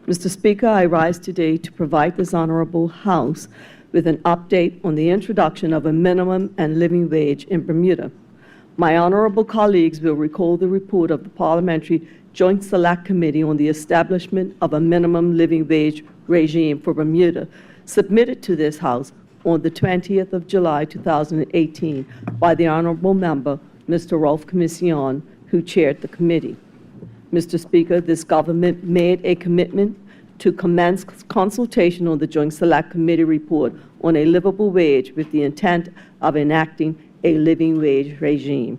Mr. Speaker, I rise today to provide this honorable House with an update on the introduction of a minimum and living wage in Bermuda. My honorable colleagues will recall the report of the Parliamentary Joint Select Committee on the establishment of a minimum living wage regime for Bermuda, submitted to this House on the 20th of July, 2018, by the honorable member, Mr. Rolf Commission, who chaired the committee. Mr. Speaker, this government made a commitment to commence consultation on the Joint Select Committee report on a livable wage with the intent of enacting a living wage regime.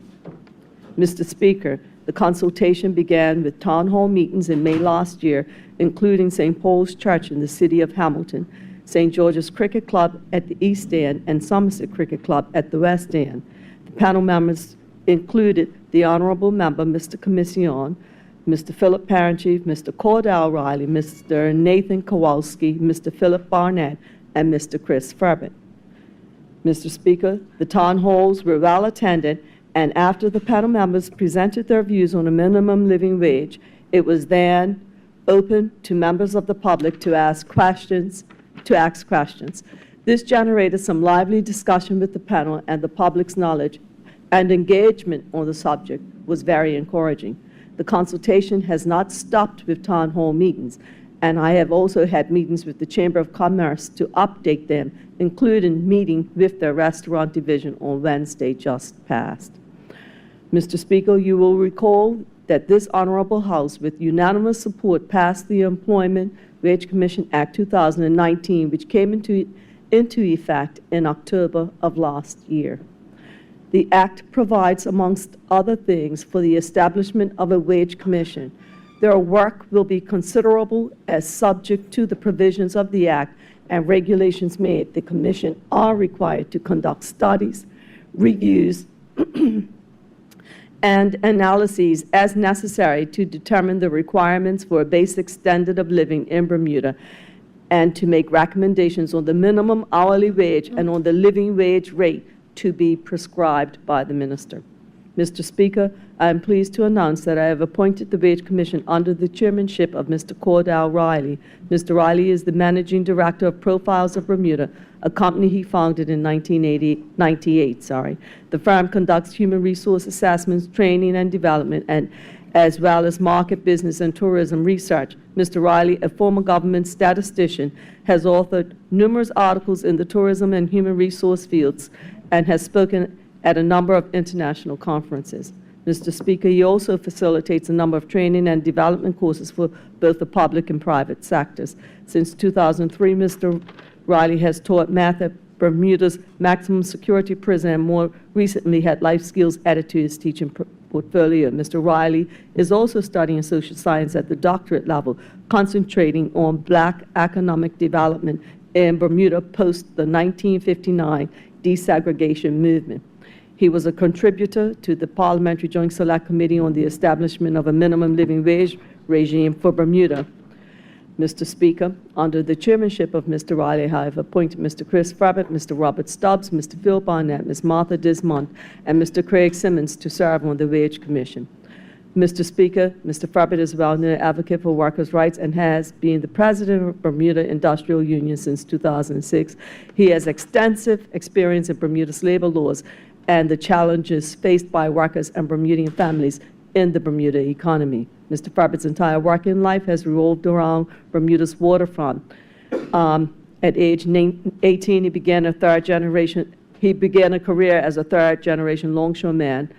Mr. Speaker, the consultation began with town hall meetings in May last year, including St. Paul's Church in the city of Hamilton, St. George's Cricket Club at the East End, and Somerset Cricket Club at the West End. The panel members included the honorable member, Mr. Commission, Mr. Philip Parentchief, Mr. Cordell Riley, Mr. Nathan Kowalski, Mr. Philip Barnett, and Mr. Chris Ferbert. Mr. Speaker, the town halls were well attended, and after the panel members presented their views on a minimum living wage, it was then open to members of the public to ask questions. This generated some lively discussion with the panel, and the public's knowledge and engagement on the subject was very encouraging. The consultation has not stopped with town hall meetings, and I have also had meetings with the Chamber of Commerce to update them, including meeting with their restaurant division on Wednesday just past. Mr. Speaker, you will recall that this honorable House, with unanimous support, passed the Employment Wage Commission Act 2019, which came into effect in October of last year. The Act provides, amongst other things, for the establishment of a wage commission. Their work will be considerable as subject to the provisions of the Act and regulations made. The Commission are required to conduct studies, reviews, and analyses as necessary to determine the requirements for a basic standard of living in Bermuda, and to make recommendations on the minimum hourly wage and on the living wage rate to be prescribed by the Minister. Mr. Speaker, I am pleased to announce that I have appointed the Wage Commission under the chairmanship of Mr. Cordell Riley. Mr. Riley is the Managing Director of Profiles of Bermuda, a company he founded in 1998. The firm conducts human resource assessments, training and development, and as well as market, business, and tourism research. Mr. Riley, a former government statistician, has authored numerous articles in the tourism and human resource fields and has spoken at a number of international conferences. Mr. Speaker, he also facilitates a number of training and development courses for both the public and private sectors. Since 2003, Mr. Riley has taught math at Bermuda's maximum security prison and more recently had life skills added to his teaching portfolio. Mr. Riley is also studying social science at the doctorate level, concentrating on Black economic development in Bermuda post the 1959 desegregation movement. He was a contributor to the Parliamentary Joint Select Committee on the establishment of a minimum living wage regime for Bermuda. Mr. Speaker, under the chairmanship of Mr. Riley, I have appointed Mr. Chris Ferbert, Mr. Robert Stubbs, Mr. Phil Barnett, Ms. Martha Dismont, and Mr. Craig Simmons to serve on the Wage Commission. Mr. Speaker, Mr. Ferbert is a well-known advocate for workers' rights and has been the president of Bermuda Industrial Union since 2006. He has extensive experience in Bermuda's labor laws and the challenges faced by workers and Bermudian families in the Bermuda economy. Mr. Ferbert's entire working life has revolved around Bermuda's waterfront. At age 18, he began a career as a third-generation longshoreman,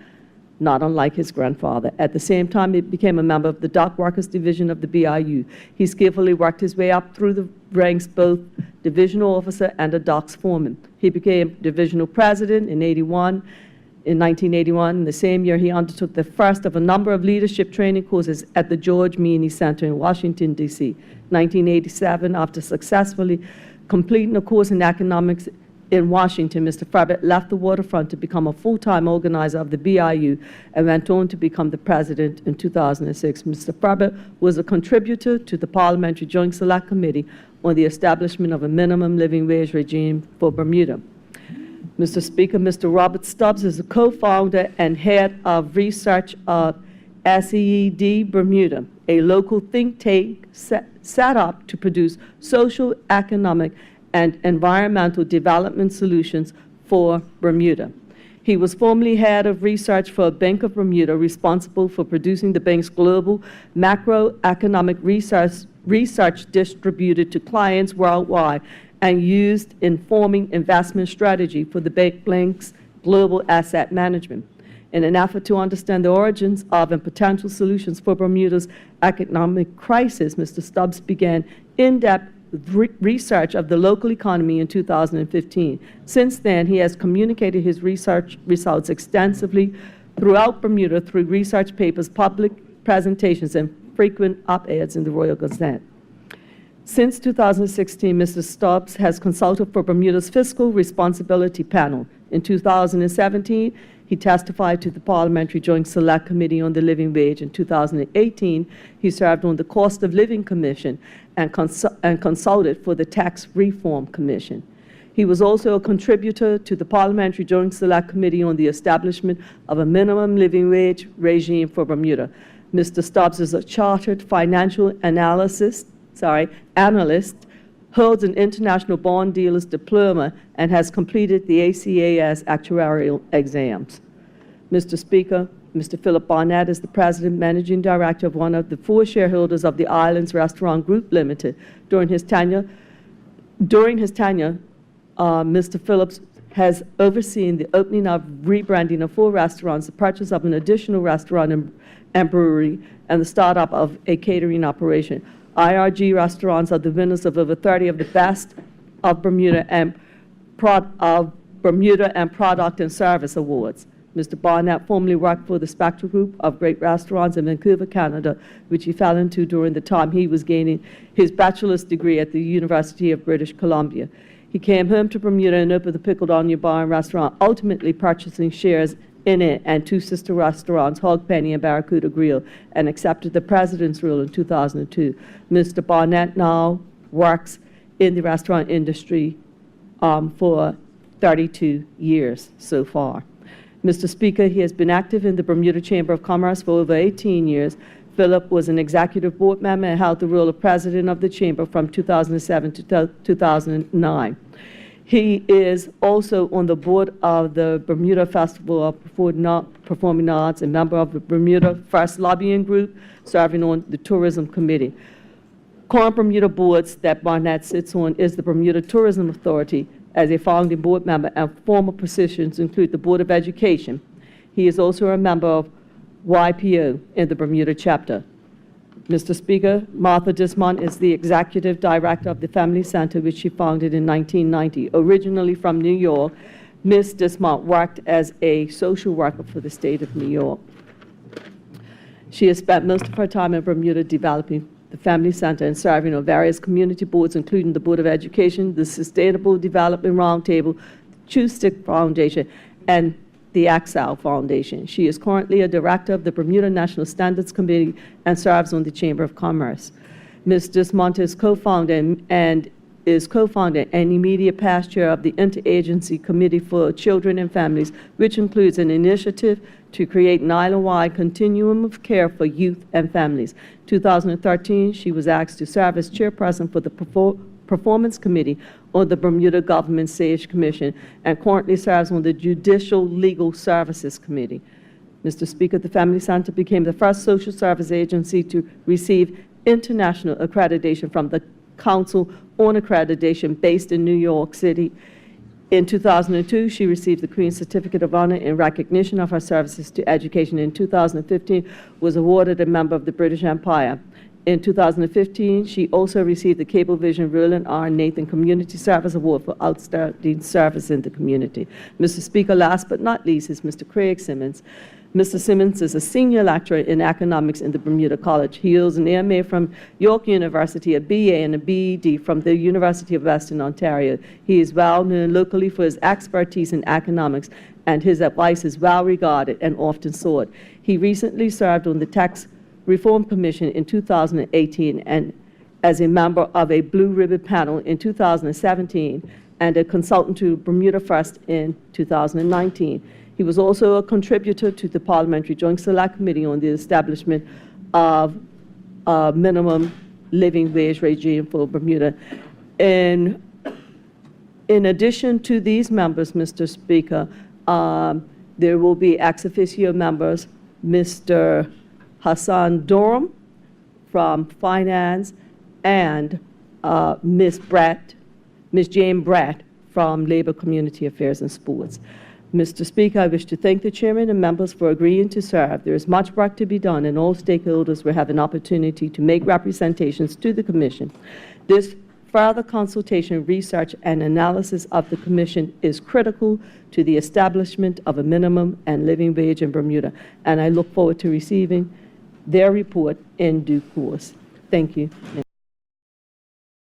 not unlike his grandfather. At the same time, he became a member of the Dock Workers Division of the BIU. He skillfully worked his way up through the ranks, both divisional officer and a docks foreman. He became divisional president in 1981. In the same year, he undertook the first of a number of leadership training courses at the George Meany Center in Washington, D.C. 1987, after successfully completing a course in economics in Washington, Mr. Ferbert left the waterfront to become a full-time organizer of the BIU and went on to become the president in 2006. Mr. Ferbert was a contributor to the Parliamentary Joint Select Committee on the establishment of a minimum living wage regime for Bermuda. Mr. Speaker, Mr. Robert Stubbs is a co-founder and head of research of SEED Bermuda, a local think tank set up to produce social, economic, and environmental development solutions for Bermuda. He was formerly head of research for Bank of Bermuda, responsible for producing the bank's global macroeconomic research distributed to clients worldwide and used in forming investment strategy for the bank's global asset management. In an effort to understand the origins of and potential solutions for Bermuda's economic crisis, Mr. Stubbs began in-depth research of the local economy in 2015. Since then, he has communicated his research results extensively throughout Bermuda through research papers, public presentations, and frequent op-eds in the Royal Gazette. Since 2016, Mr. Stubbs has consulted for Bermuda's Fiscal Responsibility Panel. In 2017, he testified to the Parliamentary Joint Select Committee on the Living Wage. In 2018, he served on the Cost of Living Commission and consulted for the Tax Reform Commission. He was also a contributor to the Parliamentary Joint Select Committee on the establishment of a minimum living wage regime for Bermuda. Mr. Stubbs is a chartered financial analyst, holds an international bond dealer's diploma, and has completed the ACAS actuarial exams. Mr. Speaker, Mr. Philip Barnett is the President Managing Director of one of the 4 shareholders of the Islands Restaurant Group Limited. During his tenure, Mr. Phillips has overseen the opening of rebranding of 4 restaurants, the purchase of an additional restaurant and brewery, and the startup of a catering operation. IRG restaurants are the winners of over 30 of the Best of Bermuda and Product and Service Awards. Mr. Barnett formerly worked for the Spectra Group of Great Restaurants in Vancouver, Canada, which he fell into during the time he was gaining his bachelor's degree at the University of British Columbia. He came home to Bermuda and opened the Pickled Onion Bar and Restaurant, ultimately purchasing shares in it and 2 sister restaurants, Hog Penny and Barracuda Grill, and accepted the President's role in 2002. Mr. Barnett now works in the restaurant industry for 32 years so far. Mr. Speaker, he has been active in the Bermuda Chamber of Commerce for over 18 years. Philip was an executive board member and held the role of president of the Chamber from 2007 to 2009. He is also on the board of the Bermuda Festival of Performing Arts, a member of the Bermuda First Lobbying Group, serving on the Tourism Committee. Current Bermuda boards that Barnett sits on is the Bermuda Tourism Authority as a founding board member, and former positions include the Board of Education. He is also a member of YPO in the Bermuda chapter. Mr. Speaker, Martha Dismont is the executive director of the Family Center, which she founded in 1990. Originally from New York, Ms. Dismont worked as a social worker for the state of New York. She has spent most of her time in Bermuda developing the Family Center and serving on various community boards, including the Board of Education, the Sustainable Development Roundtable, the Choose Stick Foundation, and the Axel Foundation. She is currently a director of the Bermuda National Standards Committee and serves on the Chamber of Commerce. Ms. Dismont is co-founder and immediate past chair of the Interagency Committee for Children and Families, which includes an initiative to create an island-wide continuum of care for youth and families. 2013, she was asked to serve as chairperson for the Performance Committee on the Bermuda Government Sage Commission and currently serves on the Judicial Legal Services Committee. Mr. Speaker, the Family Center became the first social service agency to receive international accreditation from the Council on Accreditation based in New York City. In 2002, she received the Queen's Certificate of Honor in recognition of her services to education. In 2015, was awarded a member of the British Empire. In 2015, she also received the Cablevision Roland R. Nathan Community Service Award for outstanding service in the community. Mr. Speaker, last but not least is Mr. Craig Simmons. Mr. Simmons is a senior lecturer in economics in the Bermuda College. He holds an MA from York University, a BA and a BEd from the University of Western Ontario. He is well known locally for his expertise in economics, and his advice is well regarded and often sought. He recently served on the Tax Reform Commission in 2018 and as a member of a Blue Ribbon panel in 2017 and a consultant to Bermuda First in 2019. He was also a contributor to the Parliamentary Joint Select Committee on the establishment of minimum living wage regime for Bermuda. And in addition to these members, Mr. Speaker, there will be ex officio members, Mr. Hassan Durham from Finance, and Ms. Jane Bratt from Labor, Community Affairs, and Sports. Mr. Speaker, I wish to thank the Chairman and members for agreeing to serve. There is much work to be done, and all stakeholders will have an opportunity to make representations to the Commission. This further consultation, research, and analysis of the Commission is critical to the establishment of a minimum and living wage in Bermuda, and I look forward to receiving their report in due course. Thank you.